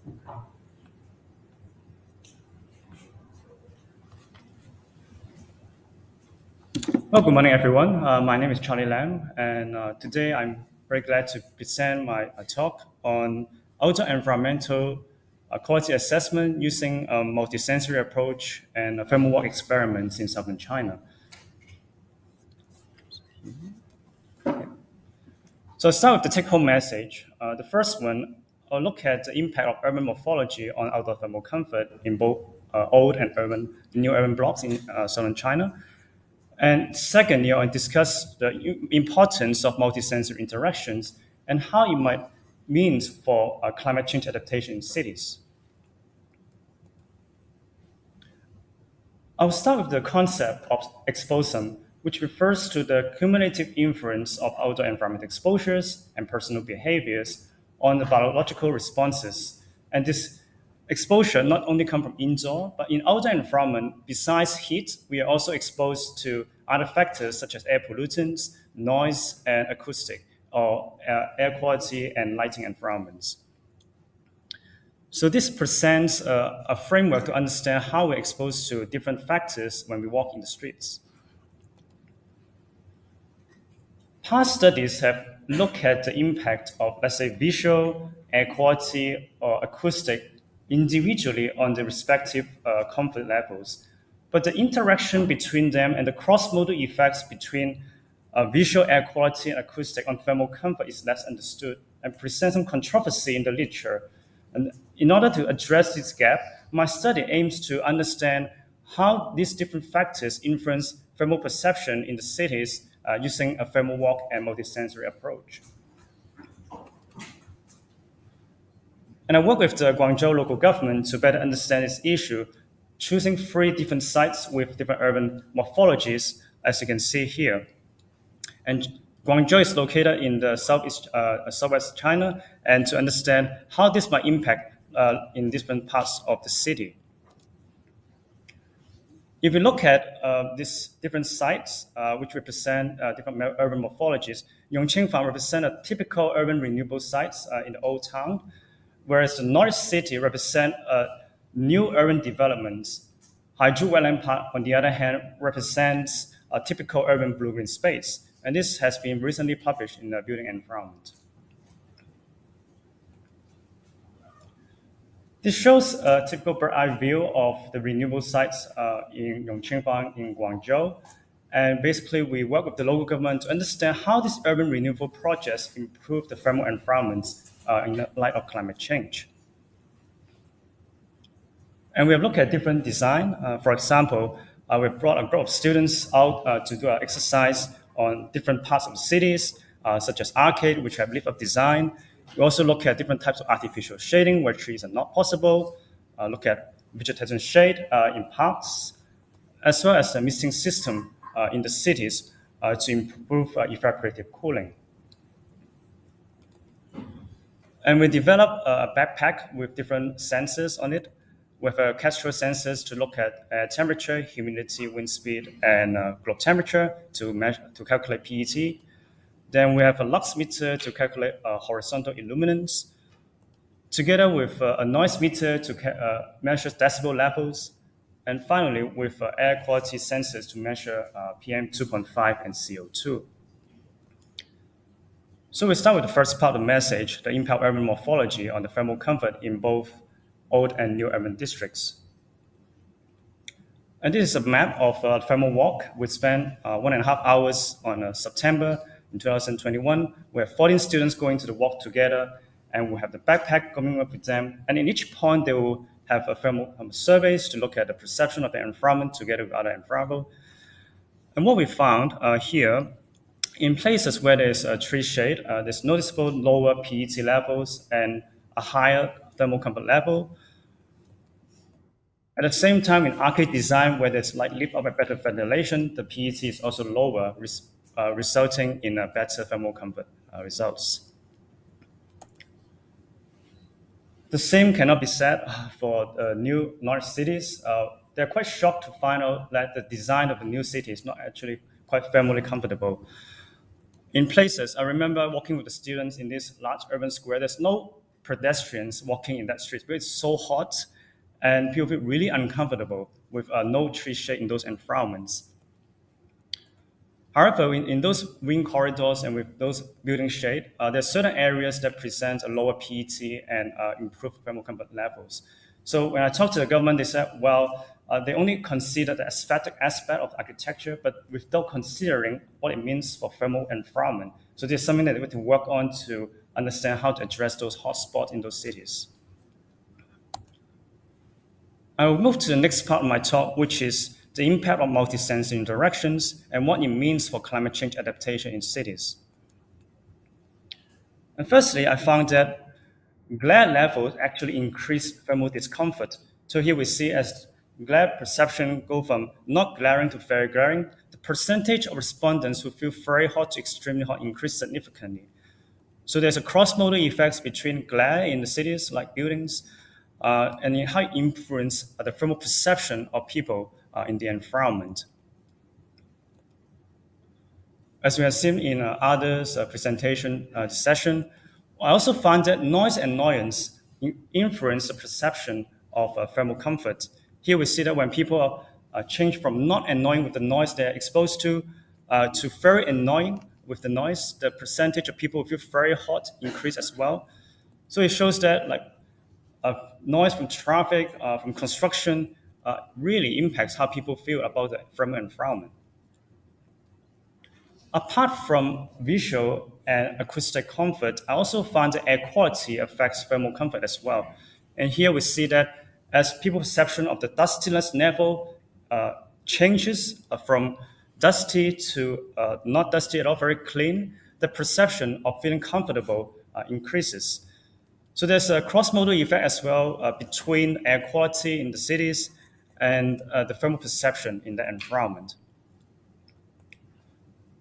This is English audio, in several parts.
Well, good morning, everyone. My name is Charlie Lam, and today I'm very glad to present my talk on outdoor environmental quality assessment using a multisensory approach and thermal walk experiments in southern China. So I'll start with the take-home message. The first one, I'll look at the impact of urban morphology on outdoor thermal comfort in both old and new urban blocks in southern China. And second, I'll discuss the importance of multisensory interactions and how it might mean for climate change adaptation in cities. I'll start with the concept of exposum, which refers to the cumulative influence of outdoor environment exposures and personal behaviors on the biological responses. And this exposure not only come from indoor, but in outdoor environment, besides heat, we are also exposed to other factors such as air pollutants, noise, and acoustic, or air quality and lighting environments. So this presents a framework to understand how we're exposed to different factors when we walk in the streets. Past studies have looked at the impact of, let's say, visual, air quality, or acoustic individually on the respective comfort levels. But the interaction between them and the cross-modal effects between visual air quality and acoustic on thermal comfort is less understood and presents some controversy in the literature. And in order to address this gap, my study aims to understand how these different factors influence thermal perception in the cities using a thermal walk and multisensory approach. And I work with the Guangzhou local government to better understand this issue, choosing 3 different sites with different urban morphologies, as you can see here. And Guangzhou is located in the southwest China, and to understand how this might impact in different parts of the city. If we look at these different sites, which represent different urban morphologies, Yongqing represent a typical urban renewable sites in the old town, whereas the North City represent new urban developments. Haizhu Wetland Park, on the other hand, represents a typical urban blue-green space, and this has been recently published in the Building Environment. This shows a typical bird-eye view of the renewable sites in Yongqing in Guangzhou. And basically, we work with the local government to understand how these urban renewable projects improve the thermal environments in the light of climate change. And we have looked at different design. For example, we brought a group of students out to do an exercise on different parts of the cities, such as arcade, which have lift-up design. We also look at different types of artificial shading where trees are not possible, look at vegetation shade in parks, as well as the misting system in the cities to improve evaporative cooling. And we developed a backpack with different sensors on it, with Castro sensors to look at temperature, humidity, wind speed, and globe temperature to calculate PET. Then we have a lux meter to calculate horizontal illuminance, together with a noise meter to measure decibel levels, and finally with air quality sensors to measure PM 2.5 and CO2. So we start with the first part of the message, the impact of urban morphology on the thermal comfort in both old and new urban districts. And this is a map of thermal walk. We spent 1.5 hours on September in 2021. We have 14 students going to the walk together, and we have the backpack coming up with them. And in each point, they will have a thermal surveys to look at the perception of the environment together with other environment. And what we found here, in places where there's a tree shade, there's noticeable lower PET levels and a higher thermal comfort level. At the same time, in arcade design, where there's light lift up and better ventilation, the PET is also lower, resulting in a better thermal comfort results. The same cannot be said for new large cities. They're quite shocked to find out that the design of the new city is not actually quite thermally comfortable. In places, I remember walking with the students in this large urban square, there's no pedestrians walking in that street because it's so hot and people feel really uncomfortable with no tree shade in those environments. However, in those wind corridors and with those building shade, there are certain areas that present a lower PET and improved thermal comfort levels. So when I talked to the government, they said, well, they only consider the aesthetic aspect of architecture, but without considering what it means for thermal environment. So there's something that we have to work on to understand how to address those hotspots in those cities. I will move to the next part of my talk, which is the impact of multisensory interactions and what it means for climate change adaptation in cities. And firstly, I found that glare levels actually increase thermal discomfort. So here we see as glare perception go from not glaring to very glaring, the percentage of respondents who feel very hot to extremely hot increased significantly. So there's a cross-modal effects between glare in the cities like buildings and how it influence the thermal perception of people in the environment. As we have seen in others' presentation session, I also found that noise and annoyance influence the perception of thermal comfort. Here we see that when people change from not annoying with the noise they're exposed to very annoying with the noise, the percentage of people who feel very hot increase as well. So it shows that noise from traffic, from construction, really impacts how people feel about the thermal environment. Apart from visual and acoustic comfort, I also found that air quality affects thermal comfort as well. And here we see that as people's perception of the dustiness level changes from dusty to not dusty at all, very clean, the perception of feeling comfortable increases. So there's a cross-modal effect as well between air quality in the cities and the thermal perception in the environment.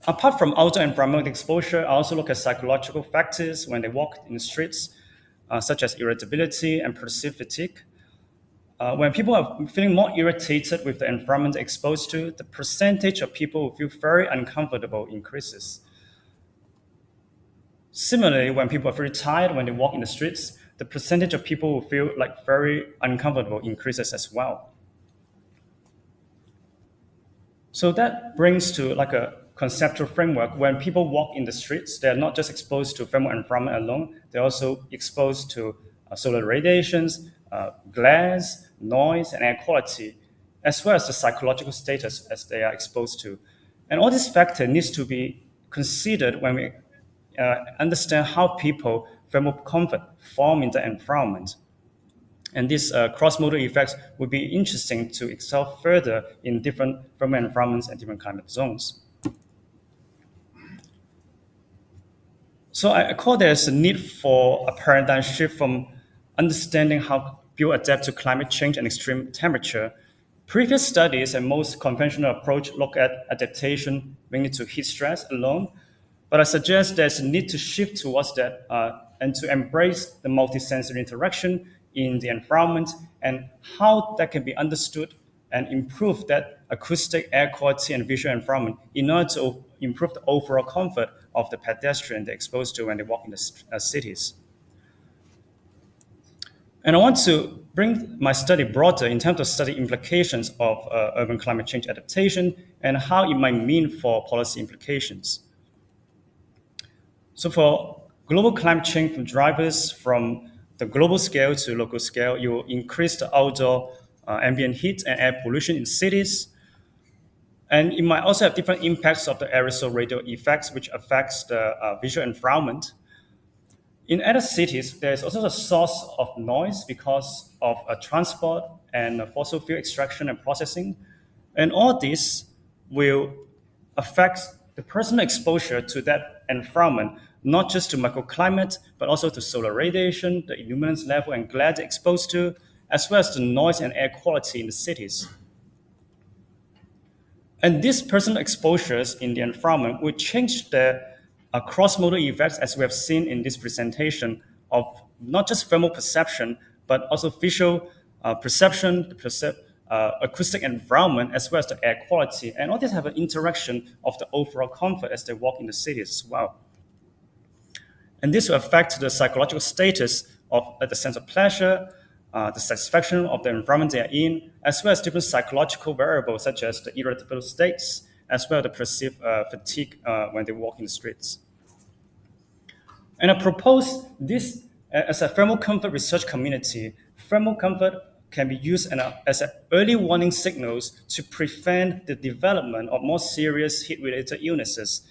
Apart from outdoor environmental exposure, I also look at psychological factors when they walk in the streets, such as irritability and perceived fatigue. When people are feeling more irritated with the environment they're exposed to, the percentage of people who feel very uncomfortable increases. Similarly, when people are very tired when they walk in the streets, the percentage of people who feel very uncomfortable increases as well. So that brings to a conceptual framework. When people walk in the streets, they're not just exposed to thermal environment alone, they're also exposed to solar radiations, glares, noise, and air quality, as well as the psychological status as they are exposed to. And all these factors needs to be considered when we understand how people thermal comfort form in the environment. And these cross-modal effects would be interesting to explore further in different thermal environments and different climate zones. So I call there's a need for a paradigm shift from understanding how people adapt to climate change and extreme temperature. Previous studies and most conventional approach look at adaptation mainly to heat stress alone, but I suggest there's a need to shift towards that and to embrace the multisensory interaction in the environment and how that can be understood and improve that acoustic, air quality, and visual environment in order to improve the overall comfort of the pedestrian they're exposed to when they walk in the cities. And I want to bring my study broader in terms of study implications of urban climate change adaptation and how it might mean for policy implications. So for global climate change drivers from the global scale to local scale, you will increase the outdoor ambient heat and air pollution in cities. And it might also have different impacts of the aerosol radial effects, which affects the visual environment. In other cities, there's also a source of noise because of transport and fossil fuel extraction and processing. And all this will affect the personal exposure to that environment, not just to microclimate, but also to solar radiation, the illuminance level and glare they're exposed to, as well as the noise and air quality in the cities. And these personal exposures in the environment will change the cross-modal effects, as we have seen in this presentation, of not just thermal perception, but also visual perception, acoustic environment, as well as the air quality. And all this have an interaction of the overall comfort as they walk in the cities as well. And this will affect the psychological status of the sense of pleasure, the satisfaction of the environment they are in, as well as different psychological variables such as the irritable states, as well as the perceived fatigue when they walk in the streets. And I propose this as a thermal comfort research community. Thermal comfort can be used as early warning signals to prevent the development of more serious heat-related illnesses,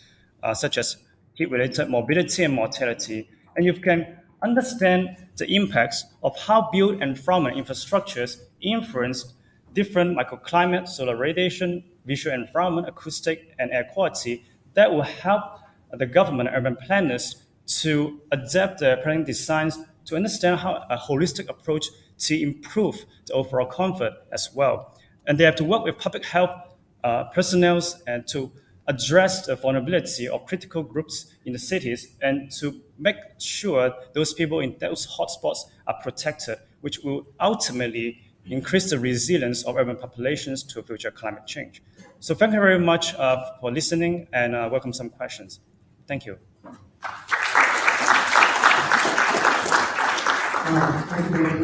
such as heat-related morbidity and mortality. And you can understand the impacts of how built environment infrastructures influence different microclimate, solar radiation, visual environment, acoustic, and air quality that will help the government and urban planners to adapt their planning designs to understand how a holistic approach to improve the overall comfort as well. And they have to work with public health personnel and to address the vulnerability of critical groups in the cities and to make sure those people in those hotspots are protected, which will ultimately increase the resilience of urban populations to future climate change. So thank you very much for listening and welcome some questions. Thank you. Thank you.